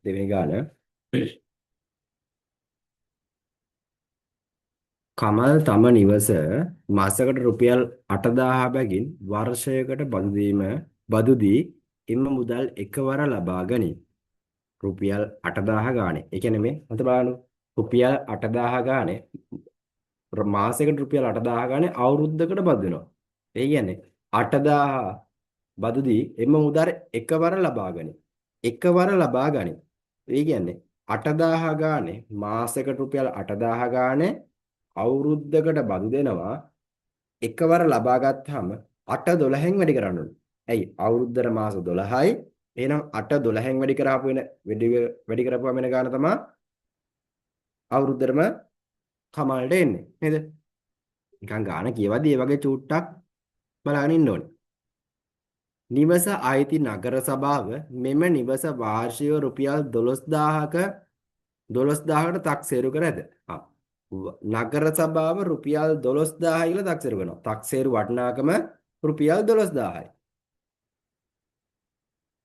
දෙවෙනි ගාන. කමල් තම නිවස මාසයකට රුපියල් 8000 බැගින් වර්ෂයකට බදු දී එම මුදල් එකවර ලබා ගනී. රුපියල් 8000 ගානේ. ඒ කියන්නේ මේ මත බලන්න. රුපියල් 8000 ගානේ මාසයකට රුපියල් 8000 ගානේ අවුරුද්දකට බදු වෙනවා. ඒ කියන්නේ 8000 බදු දී එම මුදල් එකවර ලබා ගනී. එකවර ලබා ගනී. ඒ කියන්නේ 8000 ගානේ මාසයකට රුපියල් 8000 ගානේ අවුරුද්දකට බදු දෙනවා. එකවර ලබා ගත්තාම 8 12න් වැඩි කරන්න ඕනේ. ඇයි? අවුරුද්දට මාස 12යි. එහෙනම් 8 12න් වැඩි කරපුවාම එන ගාන තමයි අවුරුද්දටම කමල්ට එන්නේ. නේද? නිකන් ගාන කියවදී මේ වගේ චූට්ටක් බලගෙන ඉන්න ඕනේ. නිවස අයිති නගර සභාව මෙම නිවස වාර්ෂිකව රුපියල් 12000කට තක්සේරු කර ඇත. නගර සභාව රුපියල් 12000 කියලා තක්සේරු කරනවා. තක්සේරු වටිනාකම රුපියල් 12000යි.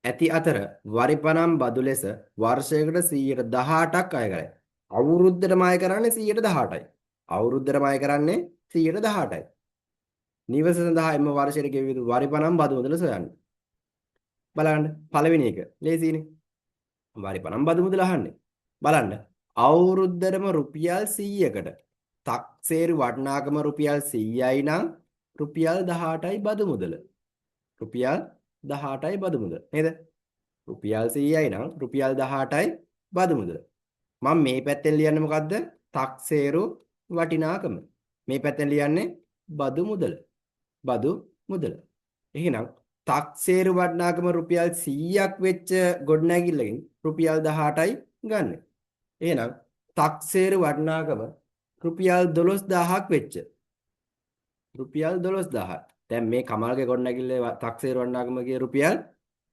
ඇති අතර වරිපනම් බදු ලෙස වර්ෂයකට 118ක් අය කරයි. අවුරුද්දටම අය කරන්නේ 118යි. අවුරුද්දටම අය කරන්නේ 118යි. නිවස සඳහා එම වර්ෂයට ගෙවිය යුතු වරිපනම් බදු මුදල සොයන්න. බලන්න පළවෙනි එක ලේසියිනේ. වරිපනම් බදු මුදල අහන්නේ. බලන්න අවුරුද්දටම රුපියල් 100කට තක්සේරු වටිනාකම රුපියල් 100යි නම් රුපියල් 18යි බදු මුදල. රුපියල් 18යි බදු මුදල නේද? රුපියල් 100යි නම් රුපියල් 18යි බදු මුදල. මම මේ පැත්තෙන් ලියන්නේ මොකද්ද? තක්සේරු වටිනාකම. මේ පැත්තෙන් ලියන්නේ බදු මුදල. බදු මුදල. එහෙනම් තක්සේරු වටිනාකම රුපියල් 100ක් වෙච්ච ගොඩනැගිල්ලකින් රුපියල් 18යි ගන්න. එහෙනම් තක්සේරු වටිනාකම රුපියල් 12000ක් වෙච්ච රුපියල් 12000. දැන් මේ කමල්ගේ ගොඩනැගිල්ලේ තක්සේරු වටිනාකම කිය රුපියල්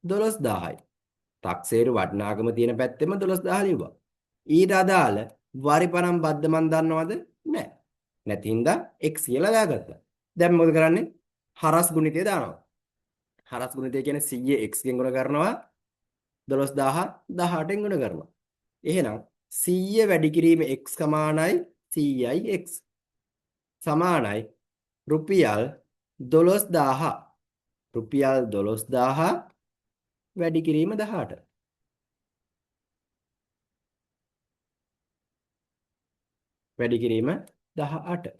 12000යි. තක්සේරු වටිනාකම තියෙන පැත්තෙම 12000 ලිව්වා. ඊට අදාළ වරිපනම් බද්ද මන් දන්නවද? නැහැ. නැති හින්දා x කියලා දාගත්තා. දැන් මොකද කරන්නේ? හරස් ගුණිතය දානවා. හරස් ගුණිතය කියන්නේ 100 x ගෙන් ගුණ කරනවා 12000 18න් ගුණ කරනවා. එහෙනම් 100 වැඩි කිරීම x සමානයි 100යි x සමානයි රුපියල් 12000. රුපියල් 12000 වැඩි කිරීම 18. වැඩි කිරීම 18.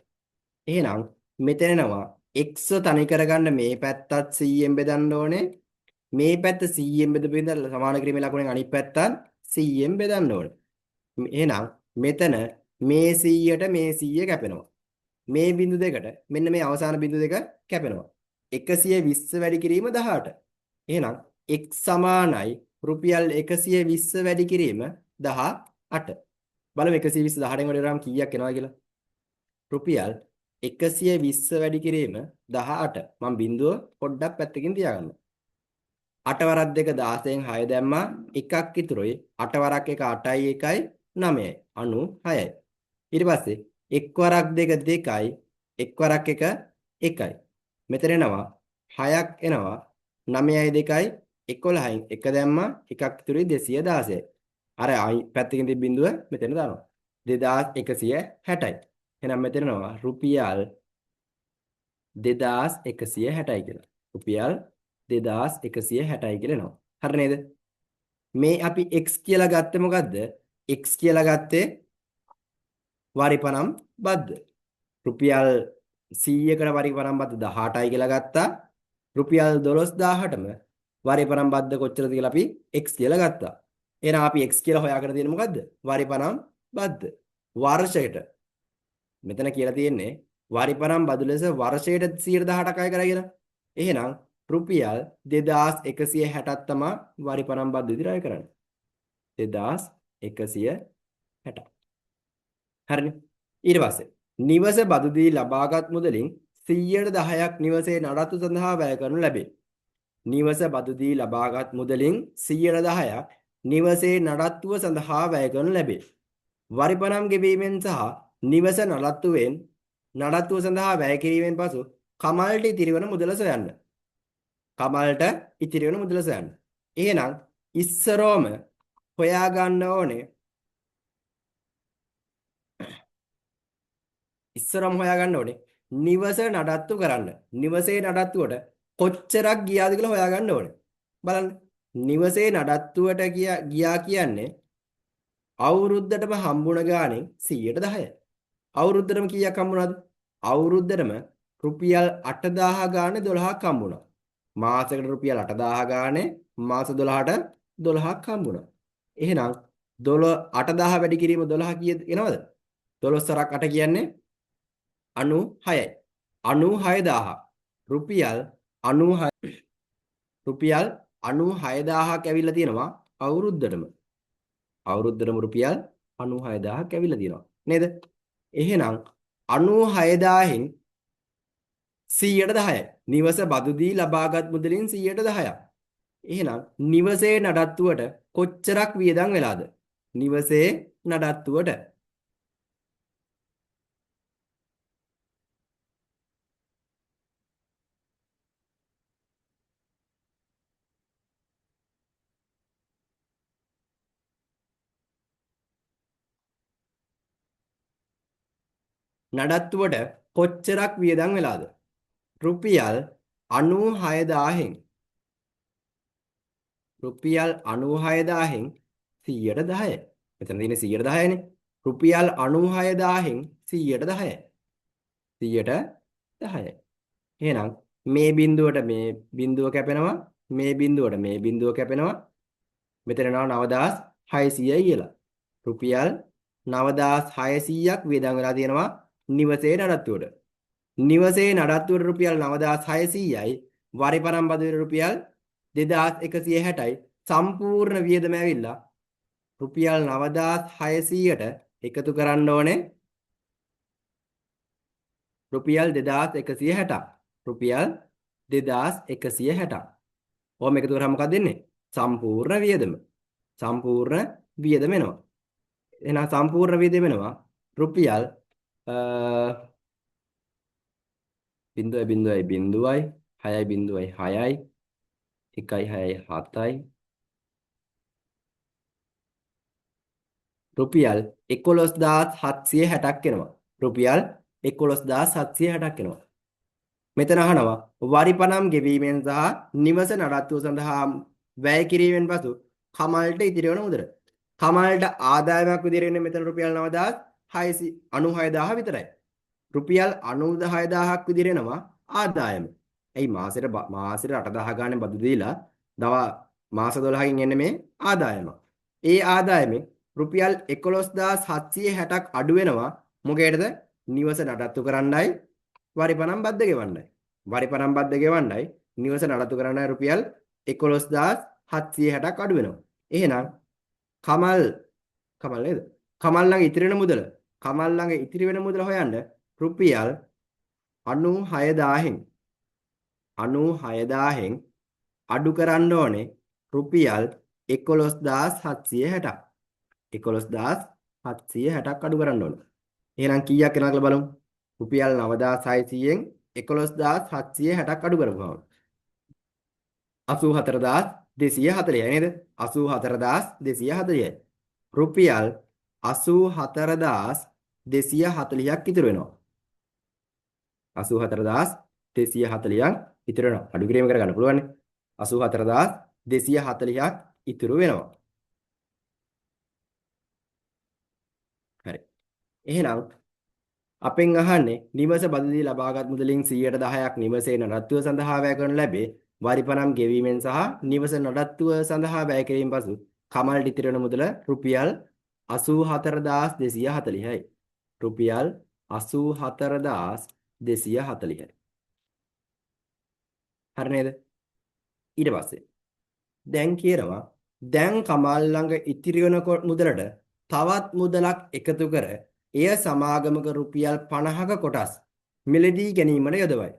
එහෙනම් මෙතනනවා x තනි කරගන්න මේ පැත්තත් 100ෙන් බෙදන්න ඕනේ. මේ පැත්ත 100ෙන් බෙදලා සමාන කිරීමේ ලකුණෙන් අනිත් පැත්තත් 100ෙන් බෙදන්න ඕනේ. එහෙනම් මෙතන මේ 100ට මේ 100 කැපෙනවා. මේ බිඳු දෙකට මෙන්න මේ අවසාන බිඳු දෙක කැපෙනවා. 120 වැඩි කිරීම 18. එහෙනම් x සමානයි රුපියල් 120 වැඩි කිරීම 18. බලමු 120 18න් වැඩි කරාම කීයක් එනවා කියලා. රුපියල් 120 වැඩි කිරීම 18. මම බිඳුව පොඩ්ඩක් පැත්තකින් තියාගන්න. 8 වරක් 2 16න් 6 දැම්මා එකක් ඉතුරුයි. 8 වරක් 1 8යි 1යි 9යි 96යි. ඊට පස්සේ 1 වරක් 2 2යි 1 වරක් 1 1යි. මෙතන එනවා 6ක් එනවා 9යි 2යි 11යි 1 දැම්මා එකක් ඉතුරුයි 216යි. අර පැත්තකින් තිබ්බ බිඳුව මෙතන දානවා 2160යි. එහෙනම් මෙතන එනවා රුපියල් 2160යි කියලා. රුපියල් 2160යි කියලා එනවා. හරි නේද? මේ අපි x කියලා ගත්තේ මොකද්ද? x කියලා ගත්තේ වරිපනම් බද්ද. රුපියල් 100කට වරිපනම් බද්ද 18යි කියලා ගත්තා. රුපියල් 12000ටම වරිපනම් බද්ද කොච්චරද කියලා අපි x කියලා ගත්තා. එහෙනම් අපි x කියලා හොයාගෙන තියෙන්නේ මොකද්ද? වරිපනම් බද්ද. වර්ෂයට. මෙතන කියලා තියෙන්නේ වරිපනම් බදු ලෙස වර්ෂයට 118ක් අය කරා කියලා. එහෙනම් රුපියල් 2160ක් තමයි වරිපනම් බදු විදිහට අය කරන්නේ. 2160. හරිනේ. ඊට පස්සේ නිවස බදු දී ලබාගත් මුදලින් 10%ක් නිවසේ නඩත්තු සඳහා වැය කරනු ලැබේ. නිවස බදු දී ලබාගත් මුදලින් 10%ක් නිවසේ නඩත්තුව සඳහා වැය කරනු ලැබේ. වරිපනම් ගෙවීමෙන් සහ නිවස නඩත්තුව සඳහා වැය කිරීමෙන් පසු කමල්ට ඉතිරිවන මුදල සොයන්න. කමල්ට ඉතිරිවන මුදල සොයන්න. එහෙනම් ඉස්සරෝම හොයා ගන්න ඕනේ. ඉස්සරම හොයා ගන්න ඕනේ. නිවස නඩත්තු කරන්න. නිවසේ නඩත්තුවට කොච්චරක් ගියාද කියලා හොයා ගන්න ඕනේ. බලන්න. නිවසේ නඩත්තුවට ගියා කියන්නේ අවුරුද්දටම හම්බුණ ගානේ 110යි. අවුරුද්දටම කීයක් හම්බුණාද? අවුරුද්දටම රුපියල් 8000 ගානේ 12ක් හම්බුණා. මාසෙකට රුපියල් 8000 ගානේ මාස 12ට 12ක් හම්බුණා. එහෙනම් 12 8000 වැඩි කිරීම 12 කීයද එනවද? 12 සරක් 8 කියන්නේ 96යි. 96000 රුපියල් 96 රුපියල් 96000ක් ඇවිල්ලා තියෙනවා අවුරුද්දටම. අවුරුද්දටම රුපියල් 96000ක් ඇවිල්ලා තියෙනවා. නේද? එහෙනම් 96000න් 110යි. නිවස බදු දී ලබාගත් මුදලින් 10%ක්. එහෙනම් නිවසේ නඩත්තුවට කොච්චරක් වියදම් වෙලාද? නිවසේ නඩත්තුවට කොච්චරක් වියදම් වෙලාද? රුපියල් 96000න් රුපියල් 96000න් 110යි. මෙතන තියෙන්නේ 110නේ. රුපියල් 96000න් 110යි. 110යි. එහෙනම් මේ බිඳුවට මේ බිඳුව කැපෙනවා. මේ බිඳුවට මේ බිඳුව කැපෙනවා. මෙතන යනවා 9600යි කියලා. රුපියල් 9600ක් වියදම් වෙලා තියෙනවා නිවසේ නඩත්තුවට. නිවසේ නඩත්තුවට රුපියල් 9600යි. වරිපරම් බදුවේ රුපියල් 2160යි. සම්පූර්ණ වියදම ඇවිල්ලා රුපියල් 9600ට එකතු කරන්න ඕනේ රුපියල් 2160ක්. රුපියල් 2160ක්. ඔහොම එකතු කරාම මොකක්ද දෙන්නේ? සම්පූර්ණ වියදම. සම්පූර්ණ වියදම එනවා. එහෙනම් සම්පූර්ණ වියදම වෙනවා රුපියල් 0.0.0යි 6.6යි 1.67යි රුපියල් 11760ක් එනවා. රුපියල් 11760ක් එනවා. මෙතන අහනවා වරිපණම් ගෙවීමෙන් සහ නිවස නඩත්තුව සඳහා වැය කිරීමෙන් පසු කමල්ට ඉතිරි වන මුදල. කමල්ට ආදායමක් විදිහට එන්නේ මෙතන රුපියල් 96000 විතරයි. රුපියල් 96000ක් විදිහට එනවා ආදායම. එයි මාසෙට 8000 ගානේ බදු දීලා මාස 12කින් එන්නේ මේ ආදායම. ඒ ආදායමෙන් රුපියල් 11760ක් අඩු වෙනවා. මොකේද? නිවස නඩත්තු කරන්නයි වරිපණම් බද්ද ගෙවන්නයි. වරිපණම් බද්ද ගෙවන්නයි නිවස නඩත්තු කරන්නයි රුපියල් 11760ක් අඩු වෙනවා. එහෙනම් කමල් නේද? කමල් ළඟ ඉතිරි වෙන මුදල. කමල් ළඟ ඉතිරි වෙන මුදල හොයන්න රුපියල් 96000න් අඩු කරන්න ඕනේ රුපියල් 11760ක්. 11760ක් අඩු කරන්න ඕනේ. එහෙනම් කීයක් එනවද කියලා බලමු. රුපියල් 9600න් 11760ක් අඩු කරපුවාම 84240යි නේද? 84240යි. රුපියල් 84240ක් ඉතුරු වෙනවා. 84240ක් ඉතුරු වෙනවා. අඩු කිරීම කරගන්න පුළුවන් නේ. 84240ක් ඉතුරු වෙනවා. හරි. එහෙනම් අපෙන් අහන්නේ නිවස බදලී ලබාගත් මුදලින් 10%ක් නිවසේ නඩත්තුව සඳහා වැය කරනු ලැබේ. වරිපණම් ගෙවීමෙන් සහ නිවස නඩත්තුව සඳහා වැය කිරීම පසු කමල්ට ඉතිරි වන මුදල රුපියල් 84240යි. රුපියල් 84240යි. හරි නේද? ඊට පස්සේ දැන් කියනවා දැන් කමල් ළඟ ඉතිරි වෙන මුදලට තවත් මුදලක් එකතු කර එය සමාගමක රුපියල් 50ක කොටස් මිලදී ගැනීමට යොදවයි.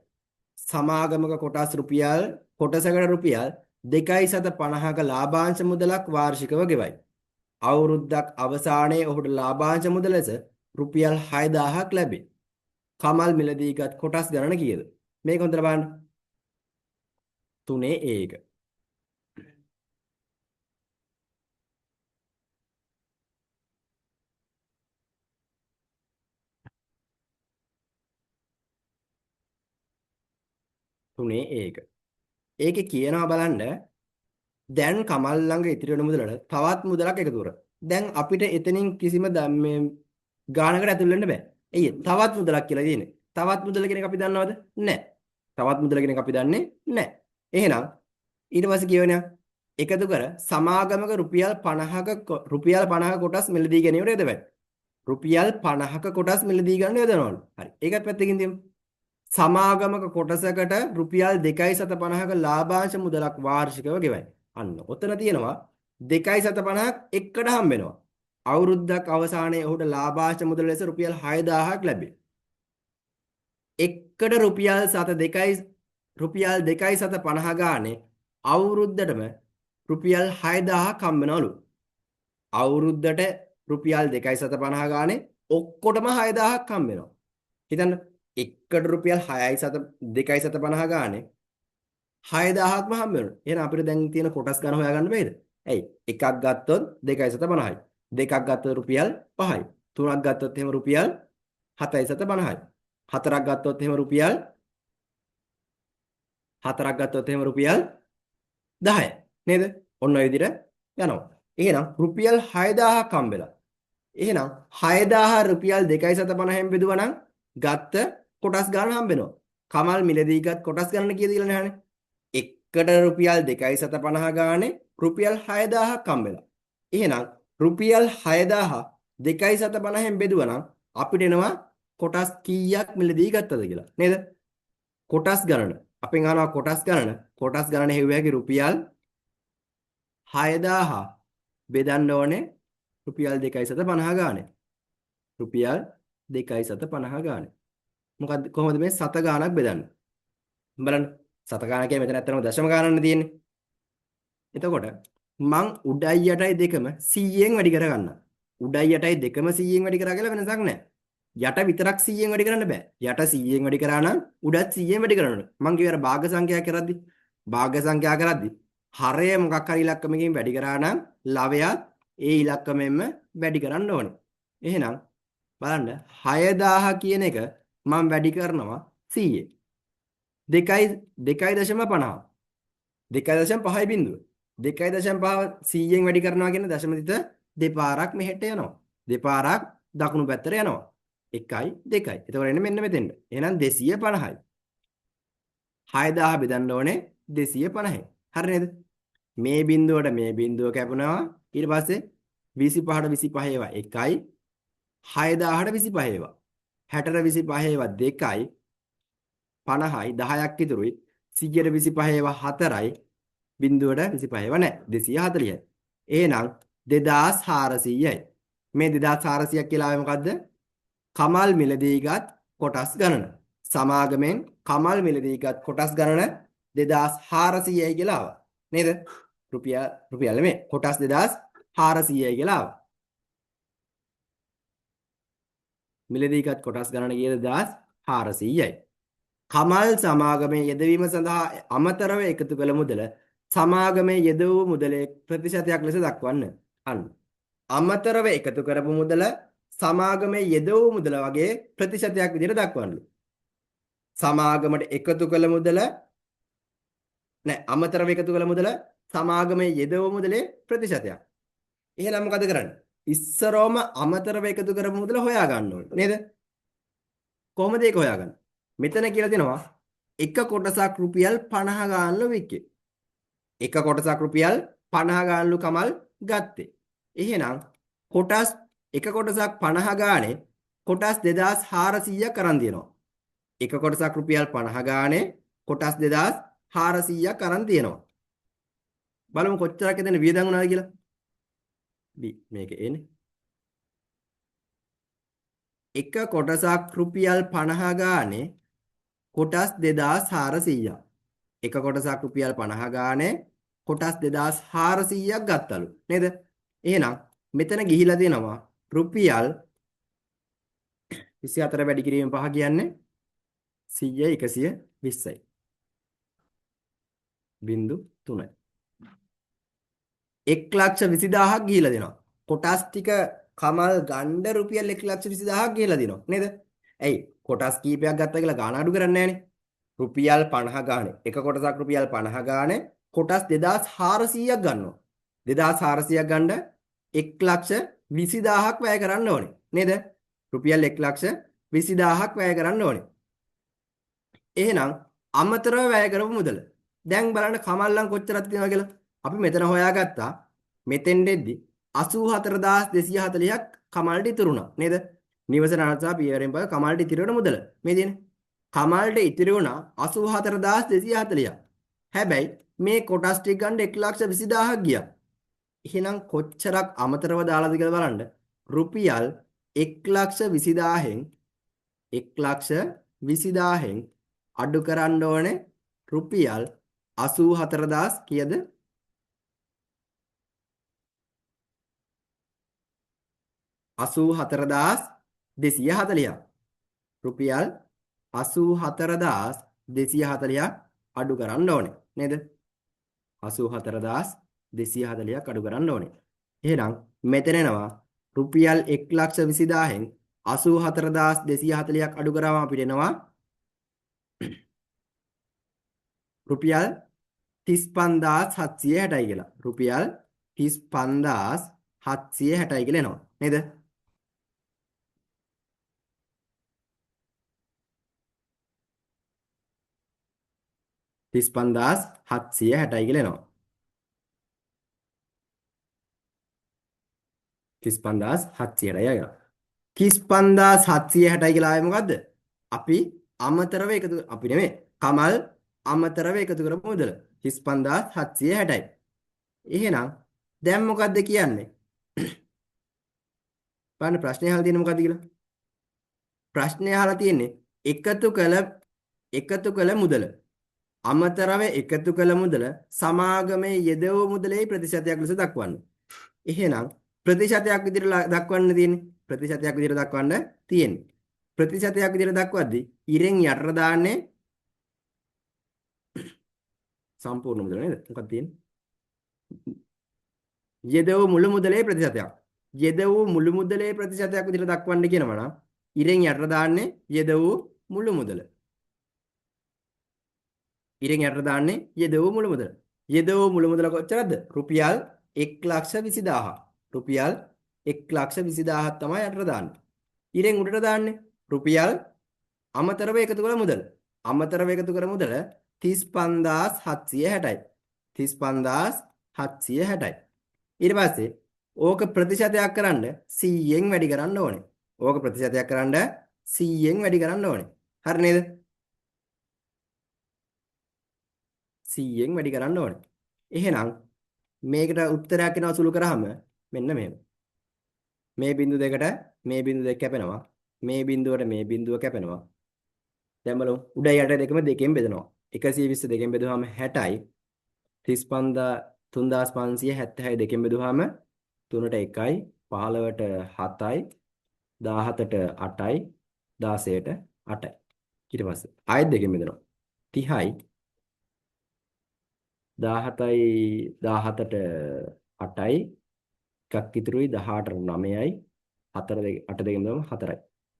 සමාගමක කොටසකට රුපියල් 2.50ක ලාභාංශ මුදලක් වාර්ෂිකව ගෙවයි. අවුරුද්දක් අවසානයේ ඔහුට ලාභාංශ මුදල ලෙස රුපියල් 6000ක් ලැබේ. කමල් මිලදීගත් කොටස් ගණන කීයද? මේක හොඳට බලන්න. 3 1 3 ඒක. ඒකේ කියනවා බලන්න දැන් කමල් ළඟ ඉතිරි වෙන මුදලට තවත් මුදලක් එකතු කර. දැන් අපිට එතනින් කිසිම මේ ගානකට ඇතුල් වෙන්න බෑ. එයි තවත් මුදලක් කියලා තියෙන්නේ. තවත් මුදල කෙනෙක් අපි දන්නවද? නැහැ. තවත් මුදල කෙනෙක් අපි දන්නේ නැහැ. එහෙනම් ඊට පස්සේ කියවෙනවා එකතු කර සමාගමක රුපියල් 50ක කොටස් මිලදී ගැනීමට යොදවයි. රුපියල් 50ක කොටස් මිලදී ගන්න යොදවනවලු. හරි. ඒකත් පැත්තකින් තියමු. සමාගමක කොටසකට රුපියල් 2.50ක ලාභාංශ මුදලක් වාර්ෂිකව ගෙවයි. අන්න ඔතන තියෙනවා 2.50ක් එකට හම්බ වෙනවා. අවුරුද්දක් අවසානයේ ඔහුට ලාභාංශ මුදල ලෙස රුපියල් 6000ක් ලැබේ. එකට රුපියල් 2.50 ගානේ අවුරුද්දටම රුපියල් 6000ක් හම්බ වෙනවලු. අවුරුද්දට රුපියල් 2.50 ගානේ ඔක්කොටම 6000ක් හම්බ වෙනවා. හිතන්න එකට රුපියල් 2.50 ගානේ 6000ක්ම හම්බ වෙනවා. එහෙනම් අපිට දැන් තියෙන කොටස් ගන්න හොයාගන්න බෑද? ඇයි? එකක් ගත්තොත් 2.50යි. දෙකක් ගත්තොත් රුපියල් 5යි. තුනක් ගත්තොත් එහෙම රුපියල් 7.50යි. හතරක් ගත්තොත් එහෙම රුපියල් 10යි. නේද? ඔන්න ඔය විදිහට යනවා. එහෙනම් රුපියල් 6000ක් හම්බෙලා. එහෙනම් 6000 රුපියල් 2.50න් බෙදුවා නම් ගත්ත කොටස් ගන්න හම්බ වෙනවා. කමල් මිලදී ගත් කොටස් ගන්න කීයද කියලා නෑනේ. එකට රුපියල් 2.50 ගානේ රුපියල් 6000ක් හම්බෙලා. එහෙනම් රුපියල් 6000 2.50න් බෙදුවා නම් අපිට එනවා කොටස් කීයක් මිලදී ගත්තද කියලා. නේද? කොටස් ගණන. අපෙන් අහනවා කොටස් ගණන. කොටස් ගණන හෙව්වැගේ රුපියල් 6000 බෙදන්න ඕනේ රුපියල් 2.50 ගානේ. රුපියල් 2.50 ගානේ. මොකද්ද කොහොමද මේ සත ගානක් බෙදන්නේ? බලන්න. සත ගාන කියන්නේ මෙතන ඇත්තටම දශම ගානක් තියෙන්නේ. එතකොට මං උඩයි යටයි දෙකම 100ෙන් වැඩි කර ගන්නවා. උඩයි යටයි දෙකම 100ෙන් වැඩි කරා කියලා වෙනසක් නැහැ. යට විතරක් 100ෙන් වැඩි කරන්න බෑ. යට 100ෙන් වැඩි කරා නම් උඩත් 100ෙන් වැඩි කරන්න ඕනේ. මං කියවර භාග සංඛ්‍යා කරද්දි හරය මොකක් හරි ඉලක්කමකින් වැඩි කරා නම් ලවයත් ඒ ඉලක්කමෙන්ම වැඩි කරන්න ඕනේ. එහෙනම් බලන්න 6000 කියන එක මම වැඩි කරනවා 100. 2.50 2.5 බිඳුව 2.5 100ෙන් වැඩි කරනවා කියන දශම තිත දෙපාරක් මෙහෙට යනවා. දෙපාරක් දකුණු පැත්තට යනවා. 1යි 2යි. එතකොට එන්නේ මෙන්න මෙතෙන්ට. එහෙනම් 250යි. 6000 බෙදන්න ඕනේ 250යි. හරි නේද? මේ බිඳුවට මේ බිඳුව කැපුණා. ඊට පස්සේ 25ට 25 ඒවා 1යි. 6000ට 25 ඒවා. 60ට 25 ඒවා 2යි. 50යි 10ක් ඉතුරුයි. 100ට 25 ඒවා 4යි. බිඳුවට 25 ඒවා නැහැ. 240යි. එහෙනම් 2400යි. මේ 2400ක් කියලා ආවේ මොකද්ද? කමල් මිලදීගත් කොටස් ගණන. සමාගමෙන් කමල් මිලදීගත් කොටස් ගණන 2400යි කියලා ආවා. නේද? රුපියල් නෙමෙයි. කොටස් 2400යි කියලා ආවා. මිලදීගත් කොටස් ගණන කීයද? 2400යි. කමල් සමාගමේ යෙදවීම සඳහා අමතරව එකතු කළ මුදල සමාගමේ යෙද වූ මුදලේ ප්‍රතිශතයක් ලෙස දක්වන්න. අන්න. අමතරව එකතු කරපු මුදල සමාගමේ යෙද වූ මුදල වගේ ප්‍රතිශතයක් විදිහට දක්වන්නලු. සමාගමට එකතු කළ මුදල අමතරව එකතු කළ මුදල සමාගමේ යෙද වූ මුදලේ ප්‍රතිශතයක්. එහෙනම් මොකද කරන්නේ? ඉස්සරෝම අමතරව එකතු කරපු මුදල හොයා ගන්න ඕනේ. නේද? කොහොමද ඒක හොයාගන්නේ? මෙතන කියලා දෙනවා එක කොටසක් රුපියල් 50 ගානලු වික්කේ. එක කොටසක් රුපියල් 50 ගානලු කමල් ගත්තේ. එහෙනම් එක කොටසක් 50 ගානේ කොටස් 2400ක් අරන් දෙනවා. එක කොටසක් රුපියල් 50 ගානේ කොටස් 2400ක් අරන් දෙනවා. බලමු කොච්චරක් එතන වියදම් වුණාද කියලා. මේක එන්නේ. එක කොටසක් රුපියල් 50 ගානේ කොටස් 2400ක්. එක කොටසක් රුපියල් 50 ගානේ කොටස් 2400ක් ගත්තලු. නේද? එහෙනම් මෙතන ගිහිලා දෙනවා රුපියල් 24 වැඩි කිරීම 5 කියන්නේ 100 120යි. බිංදු 3යි. 1,20,000ක් ගිහිලා දෙනවා. කොටස් ටික කමල් ගණ්ඩ රුපියල් 1,20,000ක් ගිහිලා දෙනවා. නේද? ඇයි? කොටස් කීපයක් ගත්තා කියලා ගාණ අඩු කරන්නේ නැහනේ. රුපියල් 50 ගානේ එක කොටසක් රුපියල් 50 ගානේ කොටස් 2400ක් ගන්නවා. 2400ක් ගන්න 1,20,000ක් වැය කරන්න ඕනේ. නේද? රුපියල් 1,20,000ක් වැය කරන්න ඕනේ. එහෙනම් අමතරව වැය කරපු මුදල. දැන් බලන්න කමල්ලන් කොච්චරක් තියෙනවද කියලා. අපි මෙතන හොයාගත්තා. මෙතෙන් දෙද්දි 84240ක් කමල්ට ඉතුරුණා. නේද? නිවසන අනසා පියවරෙන් පස්සේ කමල්ට ඉතිරි වෙන මුදල. මේ තියෙන්නේ. කමල්ට ඉතිරි වුණා 84240ක්. හැබැයි මේ කොටස් ටික ගන්න 1,20,000ක් ගියා. එහෙනම් කොච්චරක් අමතරව දාලාද කියලා බලන්න. රුපියල් 1,20,000න් 1,20,000න් අඩු කරන්න ඕනේ රුපියල් 84,000 කීයද? 84,240ක්. රුපියල් 84,240ක් අඩු කරන්න ඕනේ නේද? 84,240ක් අඩු කරන්න ඕනේ. එහෙනම් මෙතන එනවා රුපියල් 1,20,000න් 84,240ක් අඩු කරාම අපිට එනවා රුපියල් 35,760යි කියලා. රුපියල් 35,760යි කියලා එනවා. නේද? 35,760යි කියලා එනවා. 35,760යි අය. 35,760යි කියලා ආයේ මොකද්ද? අපි අමතරව එකතු අපි නෙමෙයි. කමල් අමතරව එකතු කරපු මුදල 35,760යි. එහෙනම් දැන් මොකද්ද කියන්නේ? බලන්න ප්‍රශ්නේ අහලා තියෙන්නේ මොකද්ද කියලා. ප්‍රශ්නේ අහලා තියෙන්නේ එකතු කළ මුදල. අමතරව එකතු කළ මුදල සමාගමේ යෙදවූ මුදලේ ප්‍රතිශතයක් ලෙස දක්වන්න. එහෙනම් ප්‍රතිශතයක් විදිහට දක්වන්න තියෙන්නේ. ප්‍රතිශතයක් විදිහට දක්වන්න තියෙන්නේ. ප්‍රතිශතයක් විදිහට දක්වද්දී ඉරෙන් යටට දාන්නේ සම්පූර්ණ මුදල නේද? මොකක්ද තියෙන්නේ? යෙදවූ මුළු මුදලේ ප්‍රතිශතයක්. යෙදවූ මුළු මුදලේ ප්‍රතිශතයක් විදිහට දක්වන්න කියනවා නම් ඉරෙන් යටට දාන්නේ යෙදවූ මුළු මුදල. ඉරෙන් යටට දාන්නේ යෙදවූ මුළු මුදල. යෙදවූ මුළු මුදල කොච්චරද? රුපියල් 1,20,000. රුපියල් 1,20,000ක් තමයි යටට දාන්නේ. ඉරෙන් උඩට දාන්නේ රුපියල් අමතරව එකතු කළ මුදල. අමතරව එකතු කළ මුදල 35,760යි. 35,760යි. ඊට පස්සේ ඕක ප්‍රතිශතයක් කරන්න 100ෙන් වැඩි කරන්න ඕනේ. ඕක ප්‍රතිශතයක් කරන්න 100ෙන් වැඩි කරන්න ඕනේ. හරි නේද? 100ෙන් වැඩි කරන්න ඕනේ. එහෙනම් මේකට උත්තරයක් එනවා සුළු කරාම මෙන්න මෙහෙම. මේ බිංදු දෙකට මේ බිංදු දෙක කැපෙනවා. මේ බිංදුවට මේ බිංදුව කැපෙනවා. දැන් බලමු උඩ යට දෙකම දෙකෙන් බෙදනවා. 120 දෙකෙන් බෙදුවාම 60යි. 35,576 දෙකෙන් බෙදුවාම 3ට 1යි 15ට 7යි 17ට 8යි 16ට 8යි. ඊට පස්සේ ආයෙත් දෙකෙන් බෙදනවා. 30යි 17යි 17ට 8යි එකක් ඉතුරුයි 18ට 9යි 4 2 8 දෙකෙන් බෙදුවම 4යි.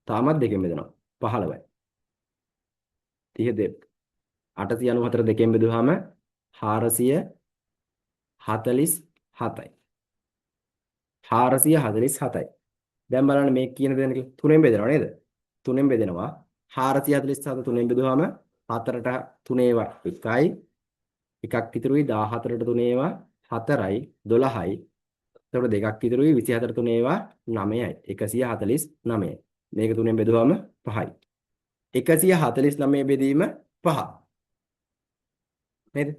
තාමත් දෙකෙන් බෙදනවා 15යි. 30 894 දෙකෙන් බෙදුවාම 447යි. 447යි. දැන් බලන්න මේ කියන දේ තුනෙන් බෙදනවා නේද? තුනෙන් බෙදෙනවා 447 තුනෙන් බෙදුවාම 4ට 3 ඒවා 1යි එකක් ඉතුරුයි 14ට 3 ඒවා 4යි 12යි. එතකොට දෙකක් ඉතුරුයි 24ට 3 ඒවා 9යි 149යි. මේක තුනෙන් බෙදුවාම 5යි. 149 බෙදීම 5. නේද?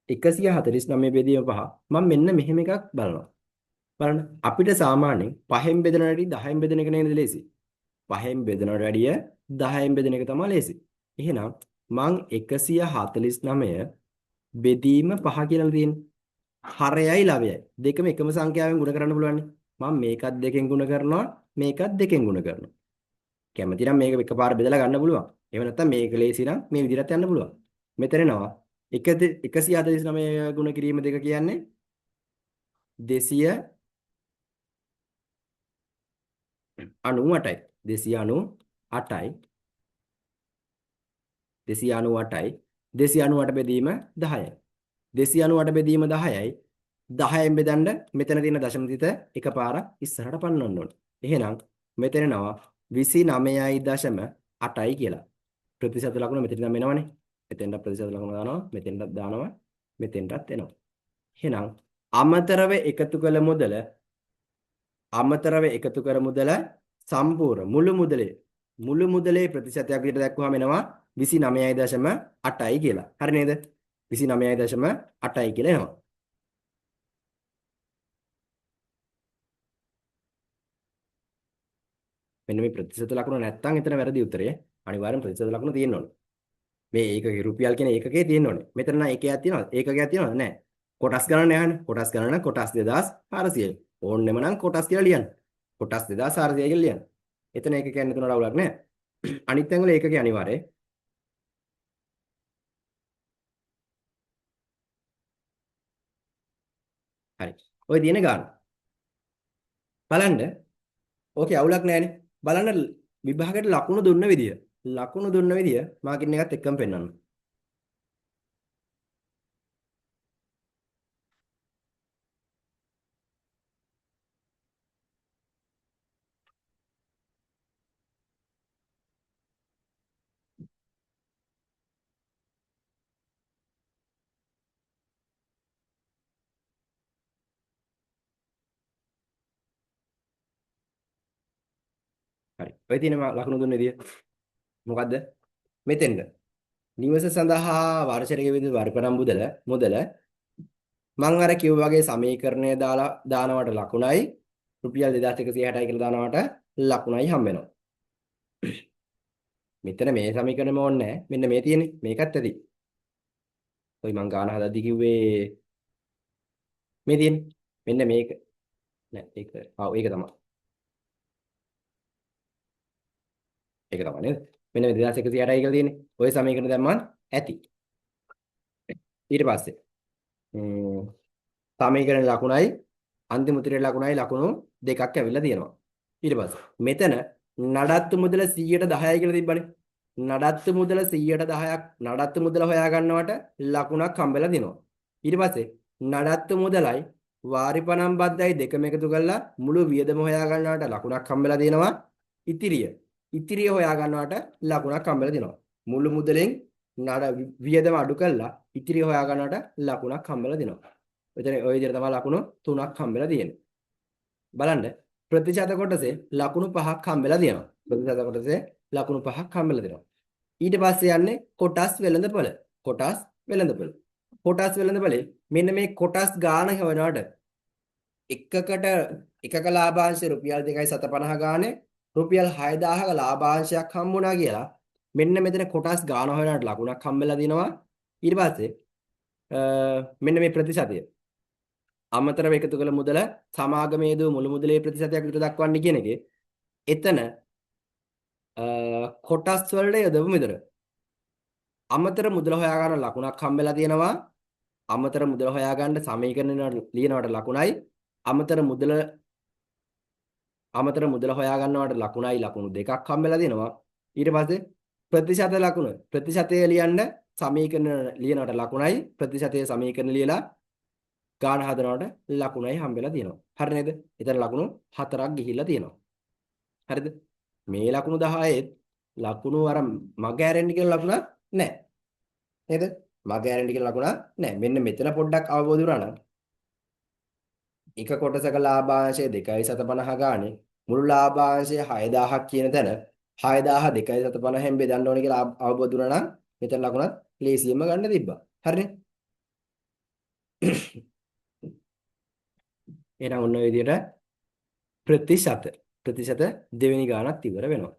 149 බෙදීම 5. මම මෙන්න මෙහෙම එකක් බලනවා. බලන්න අපිට සාමාන්‍යයෙන් 5න් බෙදන වැඩි 10න් බෙදන එක නේද ලේසි. 5න් බෙදනට වැඩිය 10න් බෙදන එක තමයි ලේසි. එහෙනම් මං 149 බෙදීම 5 කියලා තියෙන්නේ. හරයයි ලවයයි. දෙකම එකම සංඛ්‍යාවෙන් ගුණ කරන්න පුළුවන්. මම මේකත් දෙකෙන් ගුණ කරනවා මේකත් දෙකෙන් ගුණ කරනවා. කැමති නම් මේක එකපාර බෙදලා ගන්න පුළුවන්. එහෙම නැත්නම් මේක ලේසි නම් මේ විදිහට යන්න පුළුවන්. මෙතන එනවා 149 ගුණ කිරීම දෙක කියන්නේ 298යි 298යි 298යි 298 බෙදීම 10යි 298 බෙදීම 10යි 10න් බෙදන්න මෙතන තියෙන දශම තිත එකපාරක් ඉස්සරහට පන්නන්න ඕනේ. එහෙනම් මෙතන එනවා 29.8යි කියලා. ප්‍රතිශත ලකුණ මෙතන නම් එනවනේ. මෙතෙන්ට ප්‍රතිශත ලකුණ දානවා, මෙතෙන්ටත් දානවා, මෙතෙන්ටත් එනවා. එහෙනම් අමතරව එකතු කර මුදල සම්පූර්ණ මුළු මුදලේ ප්‍රතිශතයක් විදිහට දක්වහම එනවා 29.8යි කියලා. හරි නේද? 29.8යි කියලා එනවා. මෙන්න මේ ප්‍රතිශත ලකුණ නැත්තම් එතන වැරදි උත්තරය. අනිවාර්යෙන් ප්‍රතිශත ලකුණ තියෙන්න ඕනේ. මේ ඒකකේ රුපියල් කියන ඒකකේ තියෙන්න ඕනේ. මෙතන නම් ඒකයක් තියෙනවද? ඒකකයක් තියෙනවද? නැහැ. කොටස් ගණන් යහනේ. කොටස් ගණන කොටස් 2400යි. ඕන්නෙම නම් කොටස් කියලා ලියන්න. කොටස් 2400යි කියලා ලියන්න. එතන ඒකකයක් නැතුනට අවුලක් නැහැ. අනිත් තැන් වල ඒකකේ අනිවාර්යයි. හරි. ඔය දින ගන්න. බලන්න. ඕකේ අවුලක් නැහැනේ. බලන්න විභාගයට ලකුණු දුන්න විදිය. ලකුණු දුන්න විදිය මාකින් එකත් එක්කම පෙන්වන්න. හරි. ඔය තියෙන ලකුණු දුන්න විදිය මොකද්ද? මෙතෙන්ද. නිවස සඳහා වර්ෂයට ගෙවිය වරිපරම් මුදල මං අර කිව්වා වගේ සමීකරණය දාලා දානවට ලකුණයි රුපියල් 2160යි කියලා දානවට ලකුණයි හම්බ වෙනවා. මෙතන මේ සමීකරණෙම ඕනේ නැහැ. මෙන්න මේ තියෙන්නේ. මේකත් ඇති. ඔයි මං ගාන හදද්දි කිව්වේ මේ තියෙන්නේ. මෙන්න මේක. නෑ ඒක ඒක තමයි. ඒක තමයි නේද? මෙන්න මේ 2160යි කියලා තියෙන්නේ. ඔය සමීකරණ දැම්මම ඇති. ඊට පස්සේ සමීකරණ ලකුණයි අන්තිම උත්තරේ ලකුණයි ලකුණු දෙකක් ඇවිල්ලා තියෙනවා. ඊට පස්සේ මෙතන නඩත්තු මුදල 110යි කියලා තිබ්බනේ. නඩත්තු මුදල 110ක් නඩත්තු මුදල හොයා ගන්නවට ලකුණක් හම්බෙලා දෙනවා. ඊට පස්සේ නඩත්තු මුදලයි වාරිපනම් බද්දයි දෙකම එකතු කරලා මුළු වියදම හොයා ගන්නවට ලකුණක් හම්බෙලා දෙනවා. ඉතිරිය හොයා ගන්නවට ලකුණක් හම්බෙලා දෙනවා. මුළු මුදලෙන් වියදම අඩු කරලා ඉතිරිය හොයා ගන්නවට ලකුණක් හම්බෙලා දෙනවා. එතන ওই විදිහට තමයි ලකුණු 3ක් හම්බෙලා තියෙන්නේ. බලන්න ප්‍රතිශත කොටසේ ලකුණු 5ක් හම්බෙලා දෙනවා. ප්‍රතිශත කොටසේ ලකුණු 5ක් හම්බෙලා දෙනවා. ඊට පස්සේ යන්නේ කොටස් වෙළඳපොළ. කොටස් වෙළඳපොලේ මෙන්න මේ කොටස් ගාන හොයනවාට එකක ලාභාංශය රුපියල් 2.750 ගානේ රුපියල් 6000ක ලාභාංශයක් හම්බුණා කියලා මෙන්න මෙතන කොටස් ගාන හොයනවාට ලකුණක් හම්බෙලා දිනවා. ඊට පස්සේ මෙන්න මේ ප්‍රතිශතය අමතරව එකතු කළ මුදල සමාගමේදී මුළු මුදලේ ප්‍රතිශතයක් විතර දක්වන්නේ කියන එකේ එතන කොටස් වලට යොදවමු විතර අමතර මුදල හොයා ගන්න ලකුණක් හම්බෙලා තියෙනවා. අමතර මුදල හොයා ගන්න සමීකරණ ලියනවට ලකුණයි අමතර මුදල හොයා ගන්නවට ලකුණු දෙකක් හම්බෙලා දෙනවා. ඊට පස්සේ ප්‍රතිශතය ලියන්න සමීකරණ ලියනවට ලකුණයි ප්‍රතිශතයේ සමීකරණ ලියලා ගාන හදනවට ලකුණයි හම්බෙලා තියෙනවා. හරි නේද? එතන ලකුණු 4ක් ගිහිල්ලා තියෙනවා. හරිද? මේ ලකුණු 10ෙත් ලකුණු අර මග ඇරෙන්න කියන ලකුණ නැහැ. නේද? මග ඇරෙන්න කියන ලකුණ නැහැ. මෙන්න මෙතන පොඩ්ඩක් අවබෝධ වුණා නම් එක කොටසක ලාභාංශය 2.750 ගානේ මුළු ලාභාංශය 6000ක් කියන තැන 6000 2.750ෙන් බෙදන්න ඕනේ කියලා අවබෝධ වුණා නම් මෙතන ලකුණත් ලේසියෙන්ම ගන්න තිබ්බා. හරිනේ? එහෙනම් ඔන්න ඔය විදිහට ප්‍රතිශත දෙවෙනි ගානක් ඉවර වෙනවා.